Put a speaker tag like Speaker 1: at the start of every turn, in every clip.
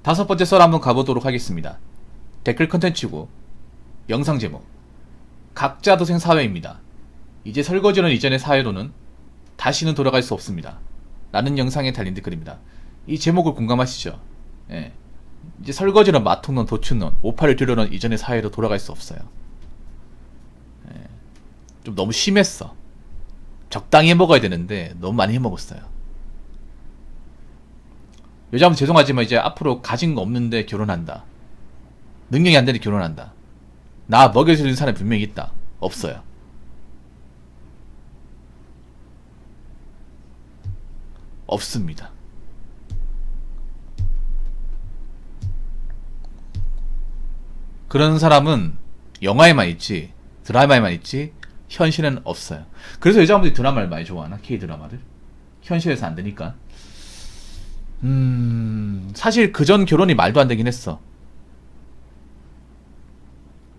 Speaker 1: 5번째 썰 한번 가보도록 하겠습니다. 댓글 컨텐츠고 영상 제목 각자 도생 사회입니다. 이제 설거지는 이전의 사회로는 다시는 돌아갈 수 없습니다. 라는 영상에 달린 댓글입니다. 이 제목을 공감하시죠? 예. 이제 설거지는 마통론, 도축론, 오파를 들여놓은 이전의 사회로 돌아갈 수 없어요. 예. 좀 너무 심했어. 적당히 해먹어야 되는데 너무 많이 해먹었어요. 여자분 죄송하지만 이제 앞으로 가진 거 없는데 결혼한다. 능력이 안 되는데 결혼한다. 나 먹여주는 사람이 분명히 있다. 없어요. 없습니다. 그런 사람은 영화에만 있지, 드라마에만 있지, 현실은 없어요. 그래서 여자분들이 드라마를 많이 좋아하나? K-드라마를? 현실에서 안 되니까. 사실 그전 결혼이 말도 안 되긴 했어.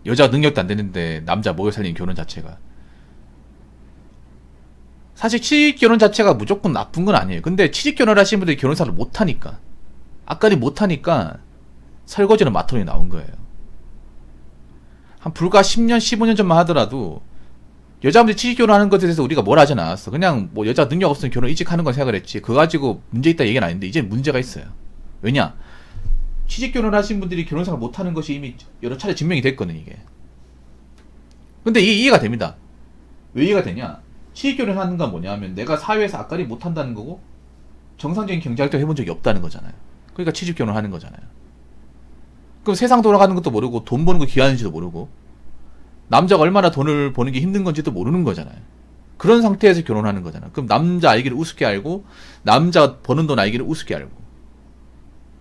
Speaker 1: 여자 능력도 안 되는데 남자 먹여 살리는 결혼 자체가. 사실 취직결혼 자체가 무조건 나쁜 건 아니에요. 근데 취직결혼을 하시는 분들이 결혼사를 못하니까, 앞가리 못하니까 설거지는 마통이 나온 거예요. 한 불과 10년, 15년 전만 하더라도 여자분들이 취직결혼하는 것에 대해서 우리가 뭘 하진 않았어. 그냥 뭐 여자 능력 없으면 결혼 일찍 하는 건 생각을 했지. 그거 가지고 문제 있다 얘기는 아닌데 이제 문제가 있어요. 왜냐? 취직결혼 하신 분들이 결혼생활 못하는 것이 이미 여러 차례 증명이 됐거든 이게. 근데 이게 이해가 됩니다. 왜 이해가 되냐? 취직결혼 하는 건 뭐냐 하면 내가 사회에서 앞가림 못한다는 거고 정상적인 경제활동 해본 적이 없다는 거잖아요. 그러니까 취직결혼 하는 거잖아요. 그럼 세상 돌아가는 것도 모르고 돈 버는 거 귀하는지도 모르고 남자가 얼마나 돈을 버는 게 힘든 건지도 모르는 거잖아요. 그런 상태에서 결혼하는 거잖아요. 그럼 남자 알기를 우습게 알고 남자 버는 돈 알기를 우습게 알고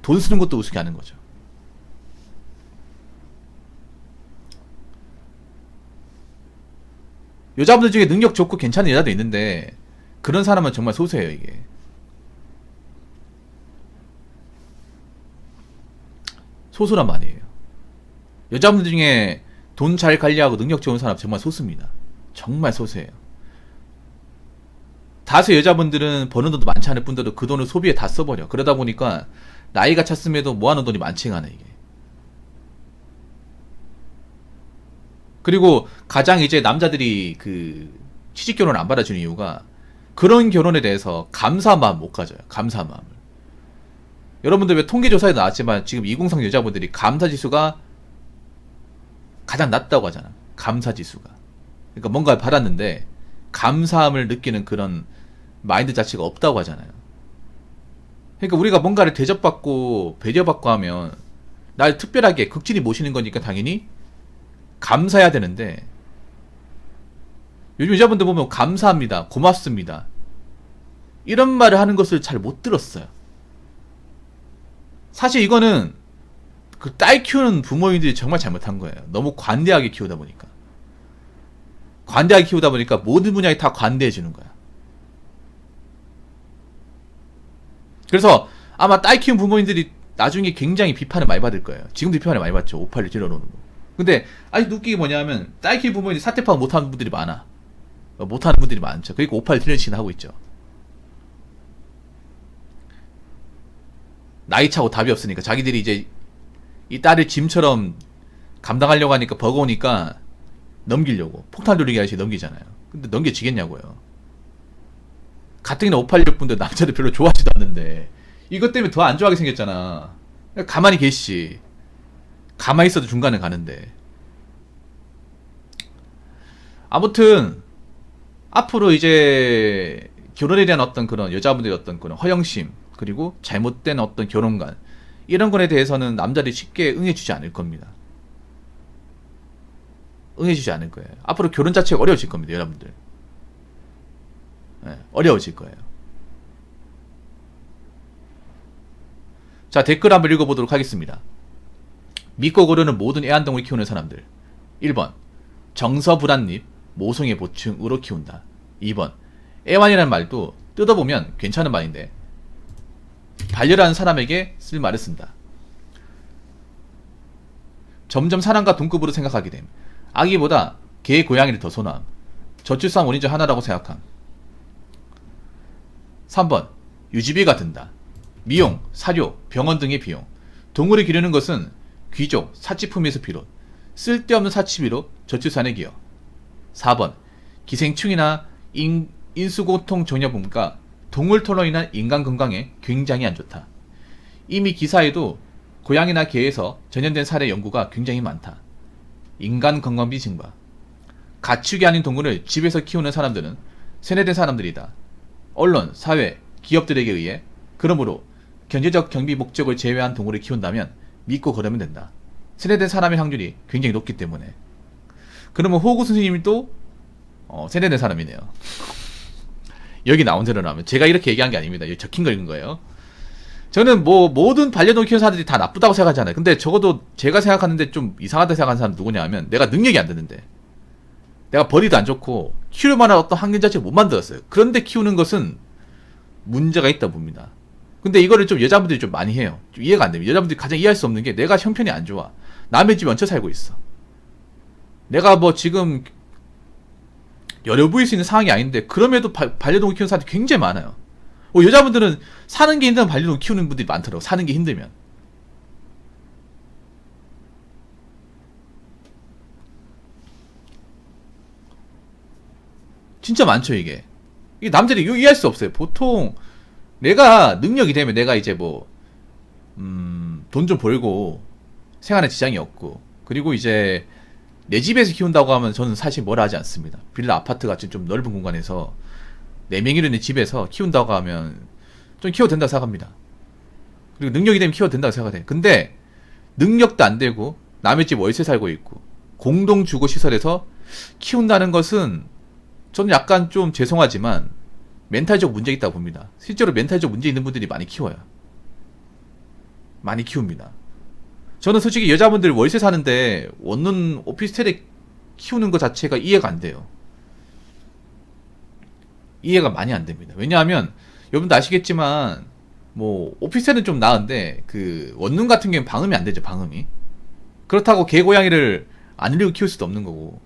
Speaker 1: 돈 쓰는 것도 우습게 하는 거죠. 여자분들 중에 능력 좋고 괜찮은 여자도 있는데 그런 사람은 정말 소수예요. 이게 소수란 말이에요. 여자분들 중에 돈 잘 관리하고 능력 좋은 사람 정말 소수입니다. 정말 소수예요. 다수 여자분들은 버는 돈도 많지 않을 뿐더러 그 돈을 소비에 다 써버려. 그러다 보니까 나이가 찼음에도 모아놓은 돈이 많지가 않아 이게. 그리고 가장 이제 남자들이 그 취직결혼을 안 받아주는 이유가 그런 결혼에 대해서 감사한 마음 못 가져요. 감사한 마음을. 여러분들 왜 통계조사에 나왔지만 지금 2030 여자분들이 감사지수가 가장 낮다고 하잖아. 감사지수가. 그러니까 뭔가를 받았는데 감사함을 느끼는 그런 마인드 자체가 없다고 하잖아요. 그러니까 우리가 뭔가를 대접받고 배려받고 하면 날 특별하게 극진히 모시는 거니까 당연히 감사해야 되는데 요즘 여자분들 보면 감사합니다. 고맙습니다. 이런 말을 하는 것을 잘 못 들었어요. 사실 이거는 그 딸 키우는 부모님들이 정말 잘못한 거예요. 너무 관대하게 키우다 보니까. 관대하게 키우다 보니까 모든 분야에 다 관대해 주는 거야. 그래서 아마 딸 키우는 부모님들이 나중에 굉장히 비판을 많이 받을 거예요. 지금도 비판을 많이 받죠. 오빠를 들여놓는 거. 근데 아직 웃기게 뭐냐면 딸 키우는 부모님들이 사태 파악 못하는 분들이 많아. 못하는 분들이 많죠. 그러니까 오빠를 들여치긴 하고 있죠. 나이 차고 답이 없으니까 자기들이 이제 이 딸을 짐처럼 감당하려고 하니까 버거우니까 넘기려고 폭탄 돌리기 하듯이 넘기잖아요. 근데 넘겨지겠냐고요. 가뜩이나 586 분들 남자들 별로 좋아하지도 않는데 이것 때문에 더 안 좋아하게 생겼잖아. 가만히 계시지. 가만히 있어도 중간에 가는데. 아무튼 앞으로 이제 결혼에 대한 어떤 그런 여자분들의 어떤 그런 허영심 그리고 잘못된 어떤 결혼관 이런 거에 대해서는 남자들이 쉽게 응해주지 않을 겁니다. 응해주지 않을 거예요. 앞으로 결혼 자체가 어려워질 겁니다. 여러분들. 네, 어려워질 거예요. 자, 댓글 한번 읽어보도록 하겠습니다. 믿고 고르는 모든 애완동물 키우는 사람들. 1번 정서불안잎 모성애 보충으로 키운다. 2번 애완이라는 말도 뜯어보면 괜찮은 말인데 반려라는 사람에게 쓸 말을 쓴다. 점점 사람과 동급으로 생각하게 됨. 아기보다 개, 고양이를 더 선호함. 저출산 원인 중 하나라고 생각함. 3번 유지비가 든다. 미용, 사료, 병원 등의 비용. 동물을 기르는 것은 귀족, 사치품에서 비롯 쓸데없는 사치비로 저출산에 기여. 4번 기생충이나 인수고통 종려분과 동물토로 인한 인간 건강에 굉장히 안 좋다. 이미 기사에도 고양이나 개에서 전염된 사례 연구가 굉장히 많다. 인간 건강비 증가. 가축이 아닌 동물을 집에서 키우는 사람들은 세뇌된 사람들이다. 언론, 사회, 기업들에게 의해 그러므로 경제적 경비 목적을 제외한 동물을 키운다면 믿고 그러면 된다. 세뇌된 사람의 확률이 굉장히 높기 때문에. 그러면 호구 선생님이 또 세뇌된 사람이네요. 여기 나온 대로라면 제가 이렇게 얘기한 게 아닙니다. 여기 적힌 거 읽은 거예요. 저는 뭐 모든 반려동물 키우는 사람들이 다 나쁘다고 생각하잖아요. 근데 적어도 제가 생각하는데 좀 이상하다 생각하는 사람 누구냐 하면 내가 능력이 안 되는데, 내가 벌이도 안 좋고 키울 만한 어떤 환경 자체를 못 만들었어요. 그런데 키우는 것은 문제가 있다 봅니다. 근데 이거를 좀 여자분들이 좀 많이 해요. 좀 이해가 안 됩니다. 여자분들이 가장 이해할 수 없는 게, 내가 형편이 안 좋아, 남의 집에 얹혀 살고 있어, 내가 뭐 지금 여려 보일 수 있는 상황이 아닌데 그럼에도 반려동물 키우는 사람들이 굉장히 많아요. 여자분들은 사는 게 힘들면 반려동물 키우는 분들이 많더라고. 사는 게 힘들면. 진짜 많죠 이게. 이게 남자들이 이해할 수 없어요. 보통 내가 능력이 되면 내가 이제 뭐 돈 좀 벌고 생활에 지장이 없고, 그리고 이제 내 집에서 키운다고 하면 저는 사실 뭐라 하지 않습니다. 빌라 아파트 같은 좀 넓은 공간에서 4명이로 있는 집에서 키운다고 하면 좀 키워도 된다고 생각합니다. 그리고 능력이 되면 키워도 된다고 생각해요. 근데 능력도 안 되고 남의 집 월세 살고 있고 공동주거시설에서 키운다는 것은 저는 약간 좀 죄송하지만 멘탈적 문제가 있다고 봅니다. 실제로 멘탈적 문제 있는 분들이 많이 키워요. 많이 키웁니다. 저는 솔직히 여자분들 월세 사는데 원룸 오피스텔에 키우는 것 자체가 이해가 안 돼요. 이해가 많이 안 됩니다. 왜냐하면 여러분도 아시겠지만 뭐 오피스텔은 좀 나은데 그 원룸 같은 경우는 방음이 안 되죠. 방음이. 그렇다고 개 고양이를 안 일리고 키울 수도 없는 거고.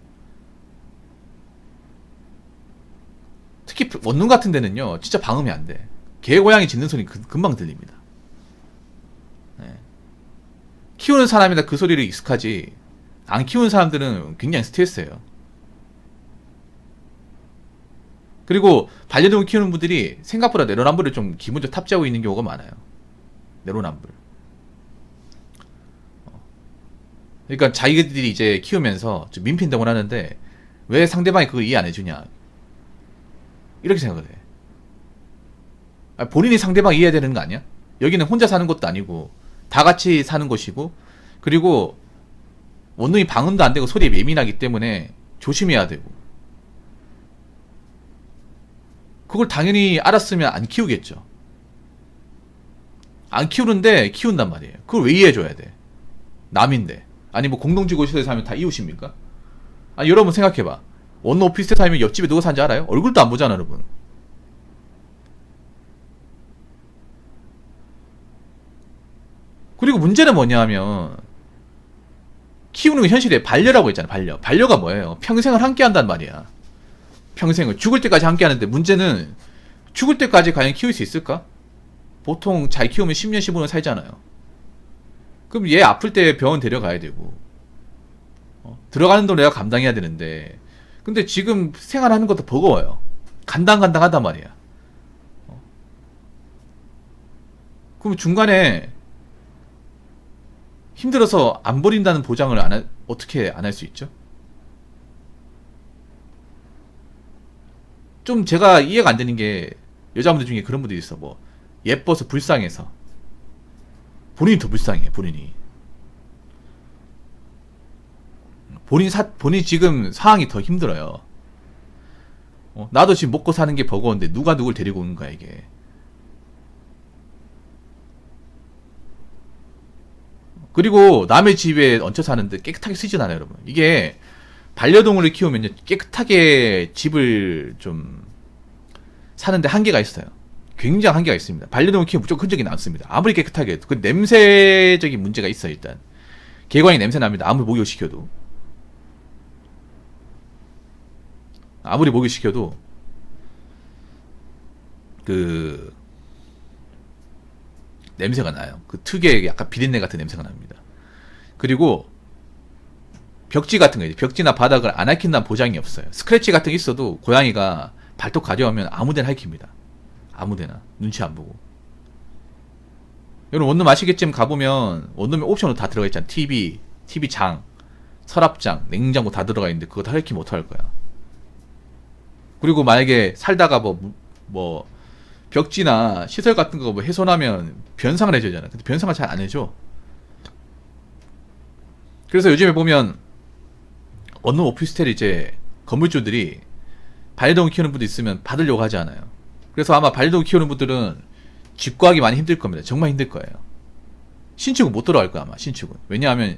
Speaker 1: 특히 원룸 같은 데는요 진짜 방음이 안 돼. 개 고양이 짖는 소리 금방 들립니다. 네. 키우는 사람이나 그 소리를 익숙하지, 안 키우는 사람들은 굉장히 스트레스예요. 그리고 반려동물 키우는 분들이 생각보다 내로남불을 좀 기본적으로 탑재하고 있는 경우가 많아요. 내로남불. 그러니까 자기들이 이제 키우면서 좀 민폐인다고 하는데 왜 상대방이 그걸 이해 안 해주냐, 이렇게 생각을 해. 본인이 상대방 이해해야 되는 거 아니야? 여기는 혼자 사는 것도 아니고 다 같이 사는 곳이고, 그리고 원룸이 방음도 안 되고 소리에 예민하기 때문에 조심해야 되고. 그걸 당연히 알았으면 안 키우겠죠. 안 키우는데 키운단 말이에요. 그걸 왜 이해해줘야 돼? 남인데. 아니 뭐 공동주거시설에 살면 다 이웃입니까? 아니 여러분 생각해봐. 원룸 오피스텔 살면 옆집에 누가 사는지 알아요? 얼굴도 안 보잖아 여러분. 그리고 문제는 뭐냐 하면 키우는 게 현실에 반려라고 했잖아. 반려가 뭐예요? 평생을 함께 한단 말이야. 평생을 죽을 때까지 함께 하는데, 문제는 죽을 때까지 과연 키울 수 있을까? 보통 잘 키우면 10년 15년 살잖아요. 그럼 얘 아플 때 병원 데려가야 되고 들어가는 돈 내가 감당해야 되는데, 근데 지금 생활하는 것도 버거워요. 간당간당하단 말이야. 그럼 중간에 힘들어서 안 버린다는 보장을 어떻게 안 할 수 있죠? 좀 제가 이해가 안 되는 게, 여자분들 중에 그런 분들이 있어. 뭐 예뻐서 불쌍해서. 본인이 더 불쌍해. 본인이 지금 상황이 더 힘들어요. 나도 지금 먹고 사는 게 버거운데 누가 누굴 데리고 오는 거야 이게. 그리고 남의 집에 얹혀 사는데 깨끗하게 쓰진 않아요 여러분. 이게 반려동물을 키우면 깨끗하게 집을 좀 사는데 한계가 있어요. 굉장히 한계가 있습니다. 반려동물 키우면 무조건 흔적이 남습니다. 아무리 깨끗하게 해도. 그 냄새적인 문제가 있어요 일단. 개고양이 냄새 납니다. 아무리 목욕시켜도. 냄새가 나요. 그 특유의 약간 비린내 같은 냄새가 납니다. 그리고 벽지 같은 거, 벽지나 바닥을 안 핥힌다는 보장이 없어요. 스크래치 같은 게 있어도 고양이가 발톱 가져오면 아무데나 핥힙니다. 아무데나. 눈치 안 보고. 여러분 원룸 아시겠지만 가보면 원룸에 옵션으로 다 들어가 있잖아. TV장, 서랍장, 냉장고 다 들어가 있는데 그거 다 핥히면 어떡할 거야. 그리고 만약에 살다가 뭐 벽지나 시설 같은 거 뭐 훼손하면 변상을 해줘야 되잖아. 근데 변상을 잘 안 해줘. 그래서 요즘에 보면 어느 오피스텔 이제 건물주들이 반려동물 키우는 분도 있으면 받으려고 하지 않아요. 그래서 아마 반려동물 키우는 분들은 집 구하기 많이 힘들 겁니다. 정말 힘들 거예요. 신축은 못 들어갈 거야 아마. 신축은. 왜냐하면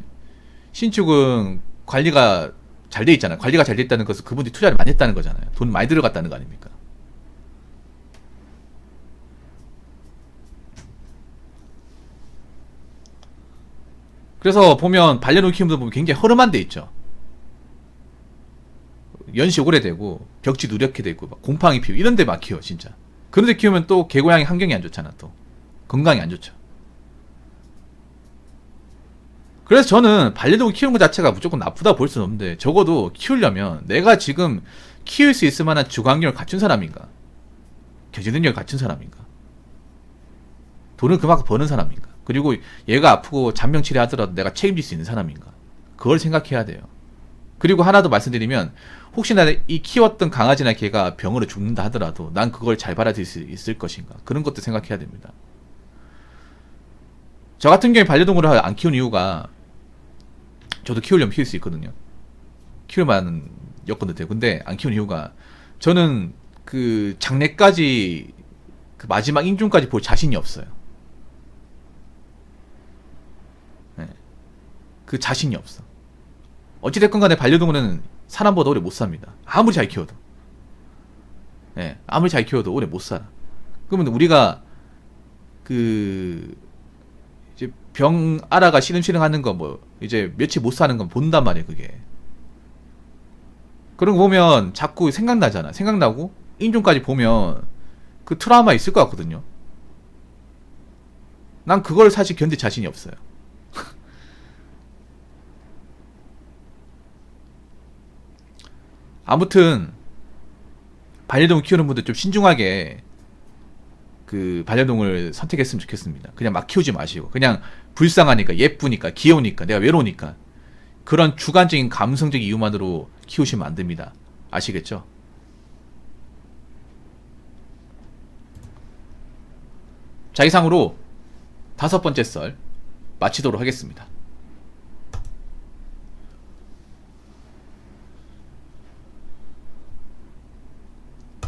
Speaker 1: 신축은 관리가 잘 돼 있잖아요. 관리가 잘 돼 있다는 것은 그분들이 투자를 많이 했다는 거잖아요. 돈 많이 들어갔다는 거 아닙니까? 그래서 보면 반려동물 키우는 분 보면 굉장히 허름한 데 있죠. 연식 오래되고 벽지 누렇게 되고 막 곰팡이 피고 이런 데 막 키워 진짜. 그런 데 키우면 또 개고양이 환경이 안 좋잖아. 또 건강이 안 좋죠. 그래서 저는 반려동물 키우는 것 자체가 무조건 나쁘다 볼 수는 없는데 적어도 키우려면 내가 지금 키울 수 있을 만한 주관경을 갖춘 사람인가, 경제 능력을 갖춘 사람인가, 돈을 그만큼 버는 사람인가, 그리고 얘가 아프고 잔병 치레하더라도 내가 책임질 수 있는 사람인가, 그걸 생각해야 돼요. 그리고 하나 더 말씀드리면 혹시나 이 키웠던 강아지나 개가 병으로 죽는다 하더라도 난 그걸 잘 받아들일 수 있을 것인가, 그런 것도 생각해야 됩니다. 저 같은 경우에 반려동물을 안 키운 이유가 저도 키우려면 키울 수 있거든요. 키울 만한 여건도 되고. 근데 안 키운 이유가 저는 그 장래까지 그 마지막 인중까지 볼 자신이 없어요. 네. 그 자신이 없어. 어찌됐건 간에 반려동물은 사람보다 오래 못 삽니다. 아무리 잘 키워도. 네. 아무리 잘 키워도 오래 못 살아. 그러면 우리가 그 이제 병 알아가 시름시름 하는 거 뭐 이제 며칠 못 사는 건 본단 말이에요. 그게 그런 거 보면 자꾸 생각나잖아. 생각나고 인중까지 보면 그 트라우마 있을 것 같거든요. 난 그걸 사실 견딜 자신이 없어요. 아무튼 반려동물 키우는 분들 좀 신중하게 그 반려동물 선택했으면 좋겠습니다. 그냥 막 키우지 마시고 그냥 불쌍하니까, 예쁘니까, 귀여우니까, 내가 외로우니까 그런 주관적인 감성적 이유만으로 키우시면 안 됩니다. 아시겠죠? 자, 이상으로 5번째 썰 마치도록 하겠습니다.